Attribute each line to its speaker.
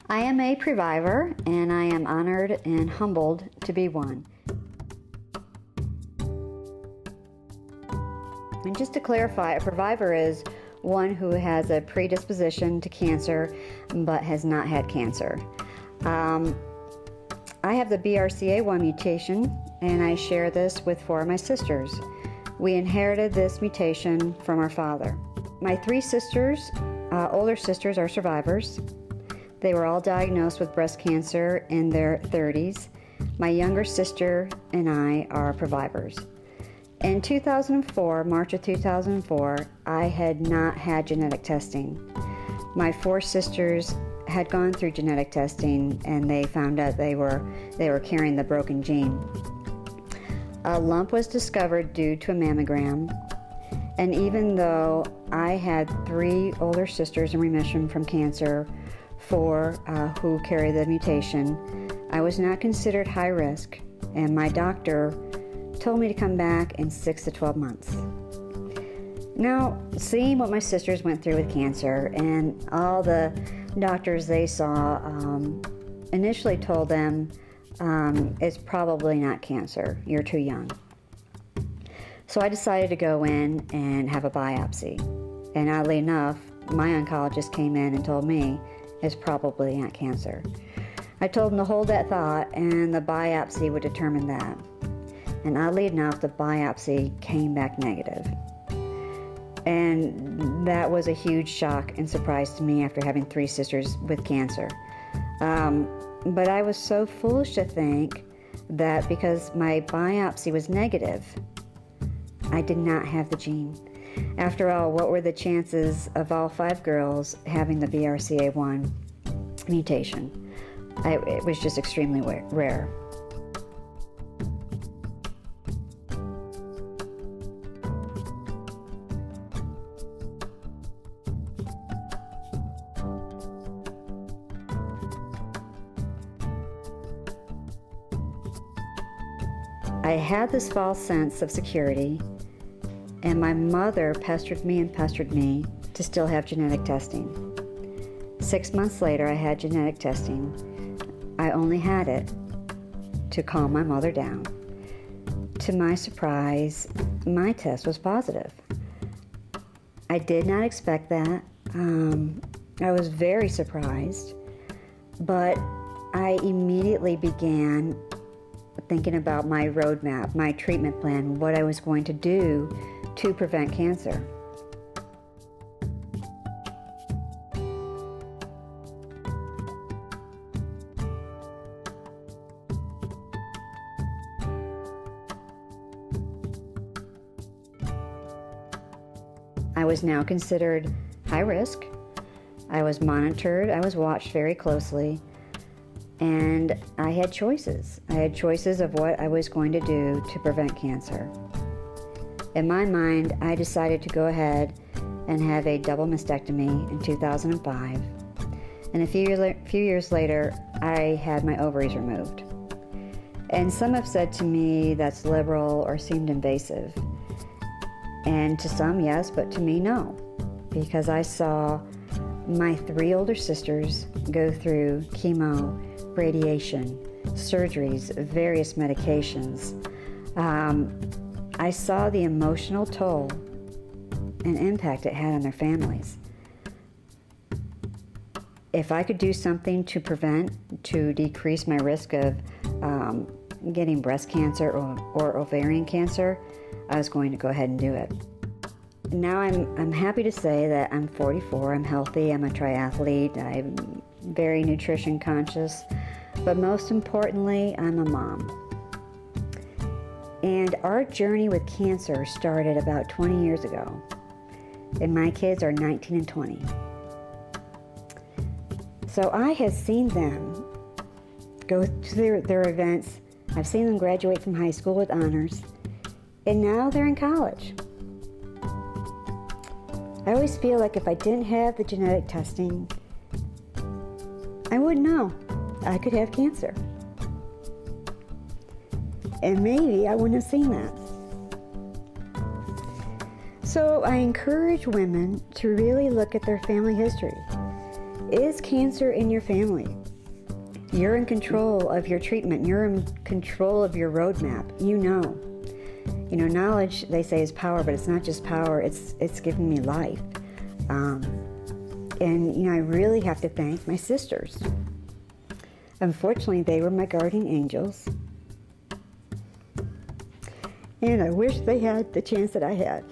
Speaker 1: I am a Previvor, and I am honored and humbled to be one. And just to clarify, a Previvor is one who has a predisposition to cancer but has not had cancer. I have the BRCA1 mutation, and I share this with 4 of my sisters. We inherited this mutation from our father. My 3 sisters, older sisters, are survivors. They were all diagnosed with breast cancer in their 30s. My younger sister and I are Previvors. In 2004, March of 2004, I had not had genetic testing. My 4 sisters had gone through genetic testing, and they found out they were carrying the broken gene. A lump was discovered due to a mammogram, and even though I had 3 older sisters in remission from cancer, 4 who carry the mutation, I was not considered high risk, and my doctor told me to come back in 6 to 12 months. Now, seeing what my sisters went through with cancer and all the doctors they saw initially told them, it's probably not cancer, you're too young. So I decided to go in and have a biopsy. And oddly enough, my oncologist came in and told me it's probably not cancer. I told him to hold that thought, and the biopsy would determine that. And oddly enough, the biopsy came back negative. And that was a huge shock and surprise to me after having 3 sisters with cancer. But I was so foolish to think that because my biopsy was negative, I did not have the gene. After all, what were the chances of all 5 girls having the BRCA1 mutation? It was just extremely rare. I had this false sense of security, and my mother pestered me to still have genetic testing. 6 months later, I had genetic testing. I only had it to calm my mother down. To my surprise, my test was positive. I did not expect that. I was very surprised, but I immediately began thinking about my roadmap, my treatment plan, what I was going to do to prevent cancer. I was now considered high risk. I was monitored. I was watched very closely. And I had choices. I had choices of what I was going to do to prevent cancer. In my mind, I decided to go ahead and have a double mastectomy in 2005. And a few years later, I had my ovaries removed. And some have said to me that's liberal or seemed invasive. And to some, yes, but to me, no. Because I saw my 3 older sisters go through chemo, radiation, surgeries, various medications. I saw the emotional toll and impact it had on their families. If I could do something to prevent, to decrease my risk of getting breast cancer or ovarian cancer, I was going to go ahead and do it. Now I'm happy to say that I'm 44, I'm healthy, I'm a triathlete, I'm very nutrition conscious, but most importantly, I'm a mom. And our journey with cancer started about 20 years ago, and my kids are 19 and 20. So I have seen them go to their events, I've seen them graduate from high school with honors, and now they're in college. I always feel like if I didn't have the genetic testing, I wouldn't know I could have cancer. And maybe I wouldn't have seen that. So I encourage women to really look at their family history. is cancer in your family, you're in control of your treatment. You're in control of your roadmap. You know. You know, knowledge, they say, is power, but it's not just power. It's given me life. And, you know, I really have to thank my sisters. Unfortunately, they were my guardian angels. And I wish they had the chance that I had.